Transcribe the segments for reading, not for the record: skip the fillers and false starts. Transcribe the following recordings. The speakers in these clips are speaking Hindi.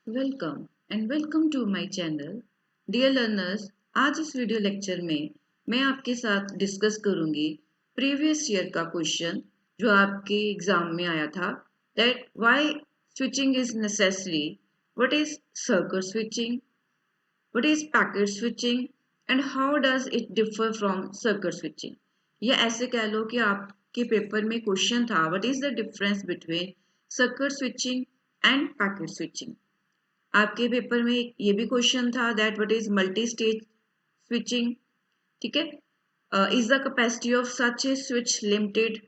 Welcome and welcome to my channel dear learners. आज इस वीडियो लेक्चर में मैं आपके साथ डिस्कस करूंगी प्रीवियस ईयर का क्वेश्चन जो आपके एग्जाम में आया था। That why switching is necessary, what is circuit switching, what is packet switching and how does it differ from circuit switching. या ऐसे कह लो कि आपके पेपर में क्वेश्चन था what is the difference between circuit switching end packet switching. आपके पेपर में ये भी क्वेश्चन था that what is multi stage switching. ठीक है, is the capacity of such A switch limited,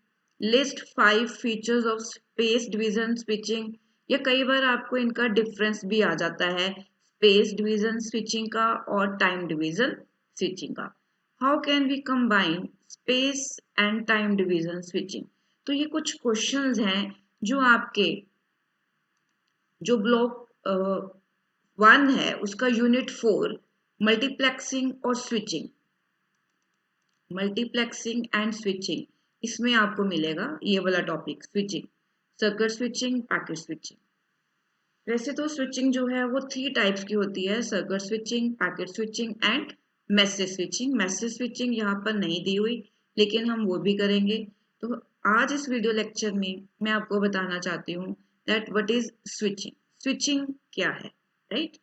list 5 features of space division switching. या कई बार आपको इनका डिफरेंस भी आ जाता है स्पेस डिवीजन स्विचिंग का और टाइम डिवीजन स्विचिंग का। How can we combine space and time division switching. तो ये कुछ क्वेश्चंस हैं जो आपके जो ब्लॉक 1 है उसका यूनिट 4 मल्टीप्लेक्सिंग और स्विचिंग, मल्टीप्लेक्सिंग एंड स्विचिंग, इसमें आपको मिलेगा ये वाला topic switching, circuit switching, packet switching. वैसे तो स्विचिंग जो है वो 3 टाइप्स की होती है, circuit switching, packet switching and message switching. Message switching यहाँ पर नहीं दी हुई लेकिन हम वो भी करेंगे। तो आज इस वीडियो लेक्चर में मैं आपको बताना चाहती हूँ that what is switching, switching क्या है, राइट।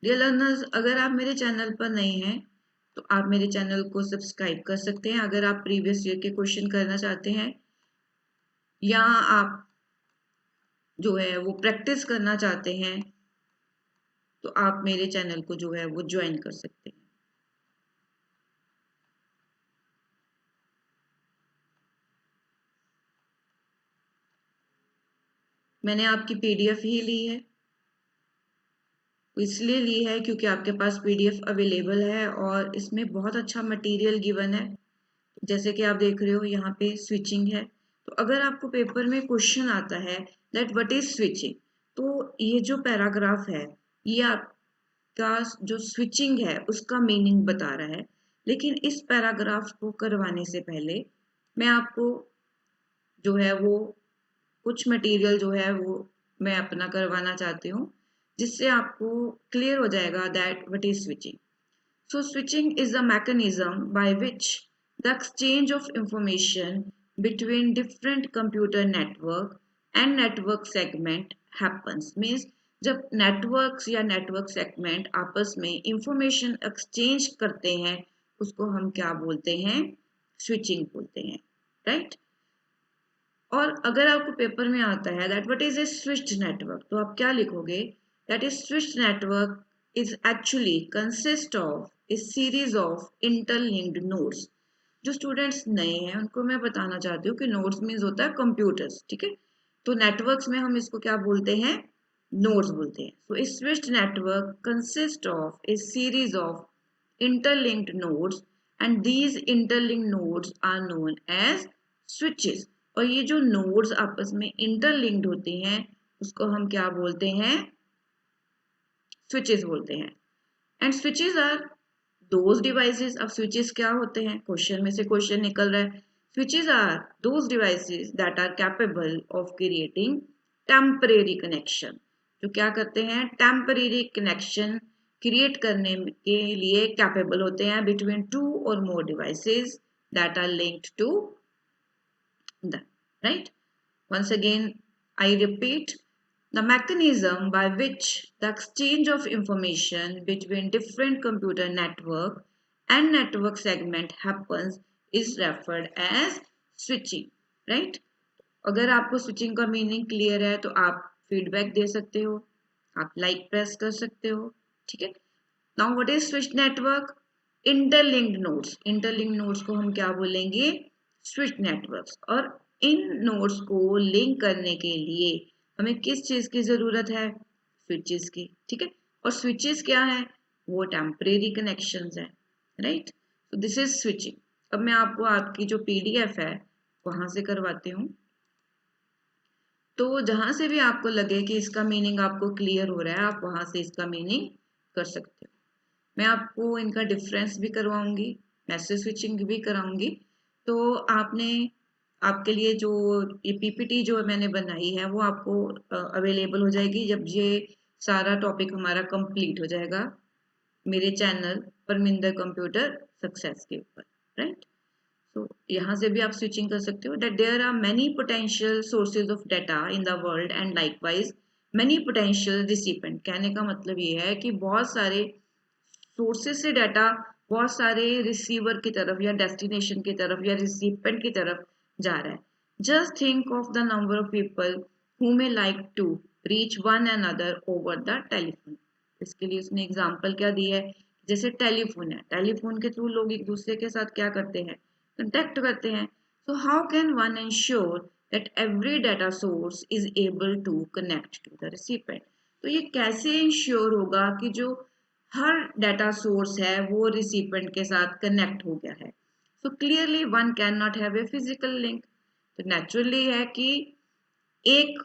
डियर लर्नर्स, अगर आप मेरे चैनल पर नए हैं तो आप मेरे चैनल को सब्सक्राइब कर सकते हैं। अगर आप प्रीवियस ईयर के क्वेश्चन करना चाहते हैं या आप जो है वो प्रैक्टिस करना चाहते हैं तो आप मेरे चैनल को जो है वो ज्वाइन कर सकते हैं। मैंने आपकी पीडीएफ ही ली है, इसलिए ली है क्योंकि आपके पास पीडीएफ अवेलेबल है और इसमें बहुत अच्छा मटेरियल गिवन है। जैसे कि आप देख रहे हो यहाँ पे स्विचिंग है। तो अगर आपको पेपर में क्वेश्चन आता है दैट व्हाट इज स्विचिंग, तो ये जो पैराग्राफ है ये आपका जो स्विचिंग है उसका मीनिंग बता रहा है। लेकिन इस पैराग्राफ को करवाने से पहले मैं आपको जो है वो कुछ मटेरियल जो है वो मैं अपना करवाना चाहती हूँ जिससे आपको क्लियर हो जाएगा that what is switching. So switching is a mechanism by which the exchange of information between different computer network and network segment happens. Means जब networks या network segment आपस में information exchange करते हैं उसको हम क्या बोलते हैं, switching बोलते हैं, right? और अगर आपको पेपर में आता है that what is a switched network तो आप क्या लिखोगे, that is switched network is actually consist of a series of interlinked nodes. जो स्टूडेंट्स नए हैं उनको मैं बताना चाहती हूँ कि नोड्स मीन्स होता है कंप्यूटर्स, ठीक है। तो नेटवर्क्स में हम इसको क्या बोलते हैं, नोड्स बोलते हैं। So a switched network consist of a series of interlinked nodes and these interlinked nodes are known as switches। और ये जो नोड्स आपस में इंटरलिंक्ड होते हैं उसको हम क्या बोलते हैं, स्विचेस बोलते हैं। And switches are those devices. अब स्विचेस क्या होते हैं, क्वेश्चन में से क्वेश्चन निकल रहा है। Switches are those devices that are capable of creating temporary connection. जो क्या करते हैं, टेम्परेरी कनेक्शन क्रिएट करने के लिए कैपेबल होते हैं between 2 or more devices that are linked to the, right? Once again, I repeat, the mechanism by which the exchange of information between different computer network and network segment happens is referred as switching, right? अगर आपको स्विचिंग का मीनिंग क्लियर है तो आप फीडबैक दे सकते हो, आप लाइक प्रेस कर सकते हो, ठीक है। Now what is switch network, interlinked nodes. Interlinked nodes को हम क्या बोलेंगे, स्विच नेटवर्क्स। और इन नोड्स को लिंक करने के लिए हमें किस चीज की जरूरत है, स्विचेस की, ठीक है। और स्विचेस क्या है, वो टेम्परेरी कनेक्शंस है, राइट। तो दिस इज स्विचिंग। अब मैं आपको आपकी जो पीडीएफ है वहां से करवाती हूँ। तो जहां से भी आपको लगे कि इसका मीनिंग आपको क्लियर हो रहा है आप वहां से इसका मीनिंग कर सकते हो। मैं आपको इनका डिफरेंस भी करवाऊंगी, मैसेज स्विचिंग भी कराऊंगी। तो आपने आपके लिए जो ये पीपीटी जो मैंने बनाई है वो आपको अवेलेबल हो जाएगी जब ये सारा टॉपिक हमारा कंप्लीट हो जाएगा मेरे चैनल परमिंदर कंप्यूटर सक्सेस के ऊपर, राइट। तो यहाँ से भी आप स्विचिंग कर सकते हो that there are many potential sources of data in the world and likewise many potential recipient। कहने का मतलब ये है कि बहुत सारे सोर्सेस से डाटा बहुत सारे रिसीवर की तरफ या डेस्टिनेशन की तरफ या रिसिपेंट की तरफ जा रहा है। Just think of the number of people who may like to reach one another over the telephone. इसके लिए उसने एग्जांपल क्या दी है, जैसे टेलीफोन है, टेलीफोन के थ्रू लोग एक दूसरे के साथ क्या करते हैं, कंटेक्ट करते हैं। So how can one ensure that every data source is able to connect to the recipient. तो ये कैसे इंश्योर होगा कि जो हर डाटा सोर्स है वो रिसिपेंट के साथ कनेक्ट हो गया है। So clearly one can not have a physical link. तो नेचुरली है कि एक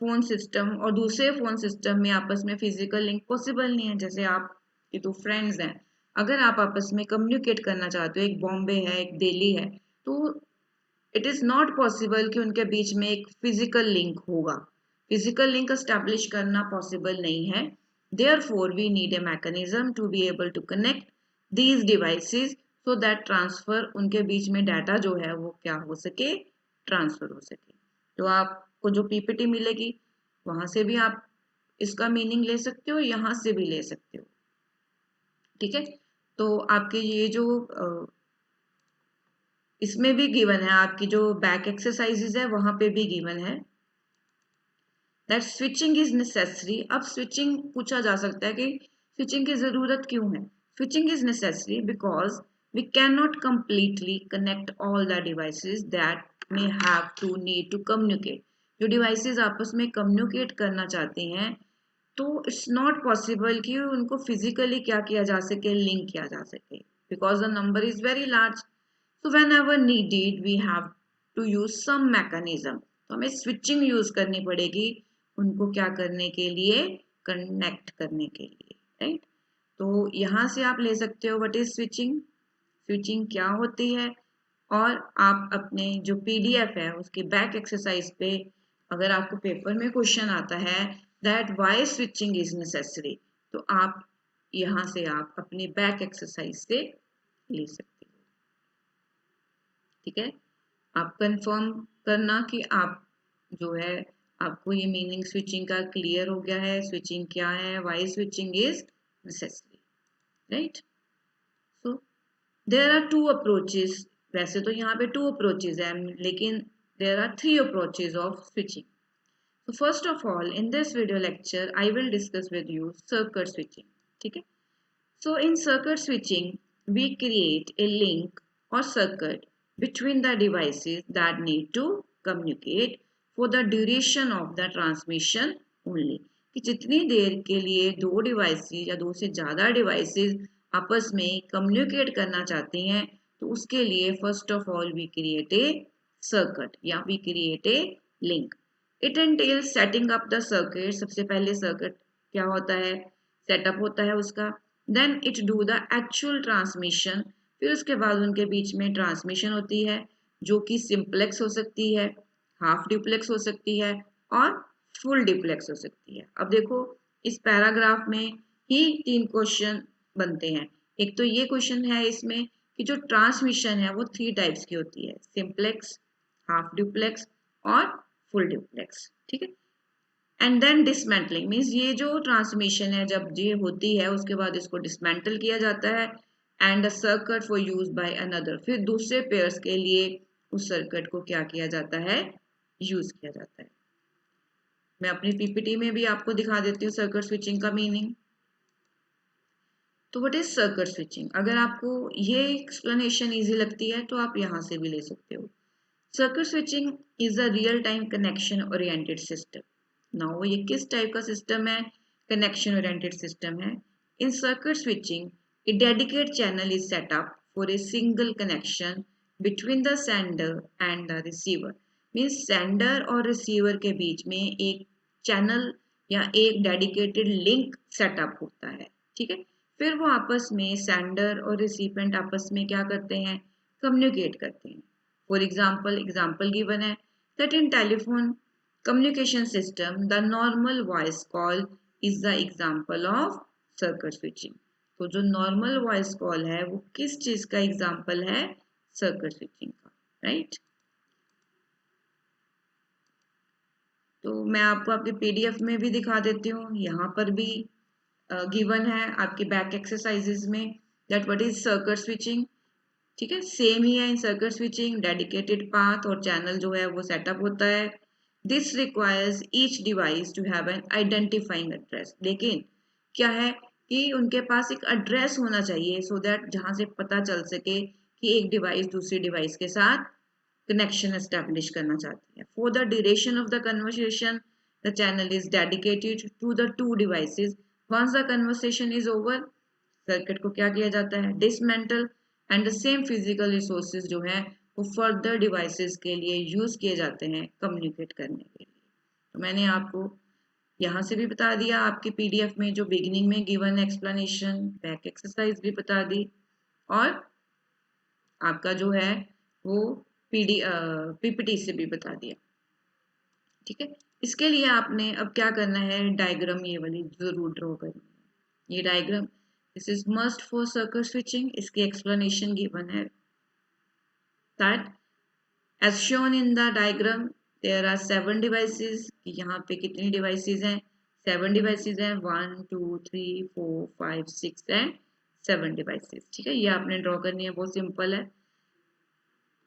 फोन सिस्टम और दूसरे फोन सिस्टम में आपस में फिजिकल लिंक पॉसिबल नहीं है। जैसे आप ये दो फ्रेंड्स हैं, अगर आप आपस में कम्युनिकेट करना चाहते हो, एक बॉम्बे है एक दिल्ली है, तो इट इज नॉट पॉसिबल कि उनके बीच में एक फिजिकल लिंक होगा। फिजिकल लिंक एस्टैब्लिश करना पॉसिबल नहीं है। Therefore, we need a mechanism to be able to connect these devices so that transfer उनके बीच में डाटा जो है वो क्या हो सके, ट्रांसफर हो सके। तो आपको जो पीपीटी मिलेगी वहां से भी आप इसका मीनिंग ले सकते हो, यहाँ से भी ले सकते हो, ठीक है। तो आपके ये जो इसमें भी गिवन है, आपकी जो बैक एक्सरसाइजेज है वहां पे भी गिवन है दैट स्विचिंग इज नेसेसरी। अब स्विचिंग पूछा जा सकता है कि स्विचिंग की जरूरत क्यों है। Switching is necessary because we can not completely connect all the devices that may have to need to communicate. जो डिवाइसेस आपस में कम्युनिकेट करना चाहते हैं तो इट्स नॉट पॉसिबल कि उनको फिजिकली क्या किया जा सके, लिंक किया जा सके, because the number is very large. So whenever needed, we have to use some mechanism। तो हमें स्विचिंग यूज करनी पड़ेगी उनको क्या करने के लिए, कनेक्ट करने के लिए, राइट। तो यहाँ से आप ले सकते हो व्हाट इज स्विचिंग, स्विचिंग क्या होती है। और आप अपने जो पीडीएफ है उसके बैक एक्सरसाइज पे अगर आपको पेपर में क्वेश्चन आता है that why switching is necessary, तो आप यहाँ से आप अपनी बैक एक्सरसाइज से ले सकते हो, ठीक है। आप कंफर्म करना कि आप जो है आपको ये मीनिंग स्विचिंग का क्लियर हो गया है, स्विचिंग क्या है, why switching is necessary, right. So there are two approaches. वैसे तो यहाँ पे टू अप्रोचेस है लेकिन there are three approaches of switching. So first of all, in this video lecture, I will discuss with you circuit switching. ठीक है? So in circuit switching, we create a link or circuit between the devices that need to communicate for the duration of the transmission only। कि जितनी देर के लिए दो डिवाइसेस या दो से ज़्यादा डिवाइसेस आपस में कम्युनिकेट करना चाहती हैं तो उसके लिए first of all we create a circuit या we create a link. It entails setting up the circuit. सबसे पहले सर्किट क्या होता है, सेटअप होता है उसका। Then it do the actual transmission. फिर उसके बाद उनके बीच में ट्रांसमिशन होती है जो कि सिंपलेक्स हो सकती है, हाफ डुप्लेक्स हो सकती है और फुल डुप्लेक्स हो सकती है। अब देखो इस पैराग्राफ में ही तीन क्वेश्चन बनते हैं। एक तो ये क्वेश्चन है इसमें कि जो ट्रांसमिशन है वो थ्री टाइप्स की होती है, सिंपलेक्स, हाफ डुप्लेक्स और फुल डुप्लेक्स, ठीक है। एंड देन डिसमेंटलिंग मीन्स ये जो ट्रांसमिशन है जब ये होती है उसके बाद इसको डिसमेंटल किया जाता है and a circuit for use by another. फिर दूसरे पेयर्स के लिए उस सर्किट को क्या किया जाता है, यूज किया जाता है। मैं अपनी पीपीटी में भी आपको दिखा देती हूँ सर्किट स्विचिंग का मीनिंग। तो व्हाट इज सर्किट स्विचिंग, अगर आपको ये एक्सप्लेनेशन इजी लगती है तो आप यहाँ से भी ले सकते हो। Circuit switching is a real time connection oriented system. Now ये किस टाइप का सिस्टम है, कनेक्शन ओरिएंटेड सिस्टम है। In circuit switching a dedicate channel is set up for a single connection between the sender and the receiver. Means sender और रिसीवर के बीच में एक चैनल या एक डेडिकेटेड लिंक सेटअप होता है, ठीक है। फिर वो आपस में सेंडर और रिसिपेंट आपस में क्या करते हैं, कम्युनिकेट करते हैं फॉर एग्जाम्पल गिवन है that in telephone communication system the normal voice call is the example of circuit switching. तो जो नॉर्मल वॉइस कॉल है वो किस चीज का एग्जाम्पल है? सर्किट स्विचिंग का, राइट। तो मैं आपको आपके पीडीएफ में भी दिखा देती हूँ, यहाँ पर भी गिवन है आपके बैक एक्सरसाइजेज में that what is circuit switching. ठीक है, सेम ही है in circuit switching, dedicated path और चैनल जो है वो सेटअप होता है। This requires each device to have an identifying address. लेकिन क्या है कि उनके पास एक एड्रेस होना चाहिए सो दैट जहां से पता चल सके कि एक डिवाइस दूसरी डिवाइस के साथ connection establish करना चाहती है। For the duration of the conversation, the channel is dedicated to the two devices. Once the conversation is over, circuit को क्या किया जाता है? Dismantle and the same physical resources जो है वो फर्दर डिवाइसेस के लिए यूज किए जाते हैं कम्युनिकेट करने के लिए। तो मैंने आपको यहाँ से भी बता दिया, आपकी पीडीएफ में जो बिगिनिंग में गिवन एक्सप्लेनेशन, बैक एक्सरसाइज भी बता दी, और आपका जो है वो पीपीटी से भी बता दिया। ठीक है, इसके लिए आपने अब क्या करना है, डायग्राम ये वाली जरूर ड्रॉ करनी है। ये diagram this is must for circuit switching. इसकी एक्सप्लेनेशन गिवन है that as shown in the diagram there are 7 devices. यहाँ पे कितनी डिवाइसेस हैं? 7 डिवाइसेस हैं, 1 2 3 4 5 6 एंड 7 डिवाइसेस। ठीक है, ये आपने ड्रॉ करनी है, बहुत सिंपल है।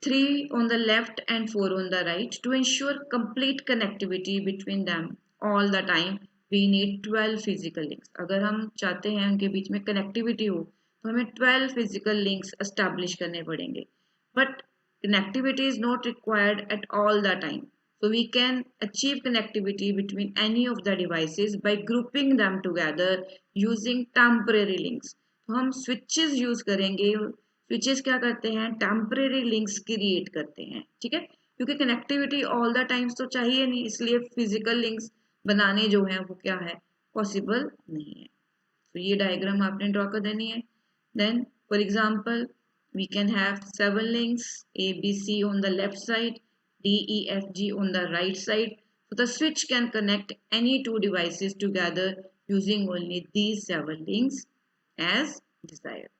3 on the left and 4 on the right. To ensure complete connectivity between them all the time, we need 12 physical links. अगर हम चाहते हैं उनके बीच में कनेक्टिविटी हो तो हमें 12 physical links establish करने पड़ेंगे. But connectivity is not required at all the time. So we can achieve connectivity between any of the devices by grouping them together using temporary links. तो हम switches use करेंगे। स्विचेस क्या करते हैं? टेम्परेरी लिंक्स क्रिएट करते हैं। ठीक है, क्योंकि कनेक्टिविटी ऑल द टाइम्स तो चाहिए नहीं, इसलिए फिजिकल लिंक्स बनाने जो है वो क्या है, पॉसिबल नहीं है। तो ये डायग्राम आपने ड्रॉ कर देनी है। Then for example we can have 7 links A B C on the left side, D E F G on the right side. So the switch can connect any two devices together using only these 7 links as desired.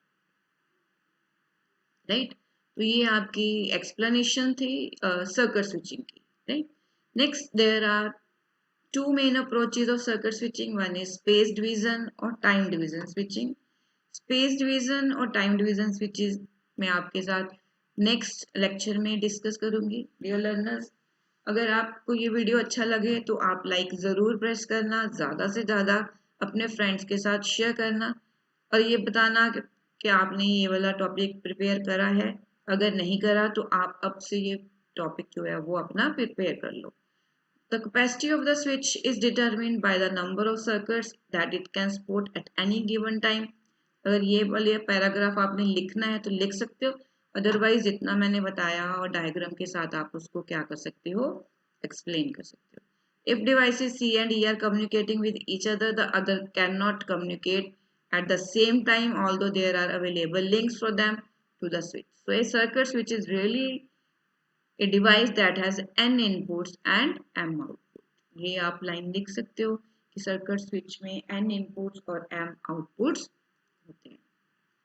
Right, तो ये आपकी एक्सप्लेनेशन थी सर्किट स्विचिंग की, right. Next there are 2 main approaches of circuit switching. One is space division और time division switching. Space division और टाइम डिवीजन स्विचेस मैं आपके साथ नेक्स्ट लेक्चर में डिस्कस करूंगी। डियर लर्नर्स, अगर आपको ये वीडियो अच्छा लगे तो आप लाइक ज़रूर प्रेस करना, ज़्यादा से ज़्यादा अपने फ्रेंड्स के साथ शेयर करना, और ये बताना कि आपने ये वाला टॉपिक प्रिपेयर करा है। अगर नहीं करा तो आप अब से ये टॉपिक जो है वो अपना प्रिपेयर कर लो। The capacity of the switch is determined by the number of circuits that it can support at any given time. अगर ये वाले पैराग्राफ आपने लिखना है तो लिख सकते हो, अदरवाइज जितना मैंने बताया और डायग्राम के साथ आप उसको क्या कर सकते हो, एक्सप्लेन कर सकते हो। If devices C and E are communicating with each other, the other cannot communicate at the same time, although there are available links for them to the switch. So a circuit switch is really a device that has n inputs and m outputs. ये आप लाइन लिख सकते हो कि सर्किट स्विच में n इनपुट्स और m आउटपुट्स होते हैं,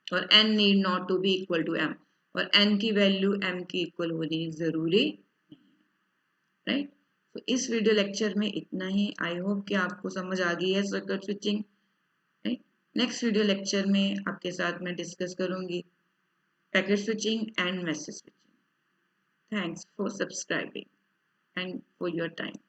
और n need not to be equal to m, और n की वैल्यू m की इक्वल होनी जरूरी नहीं है, राइट। तो इस वीडियो लेक्चर में इतना ही। आई होप कि आपको समझ आ गई है circuit switching, right. Next video lecture में आपके साथ मैं डिस्कस करूंगी packet switching and message switching. Thanks for subscribing and for your time.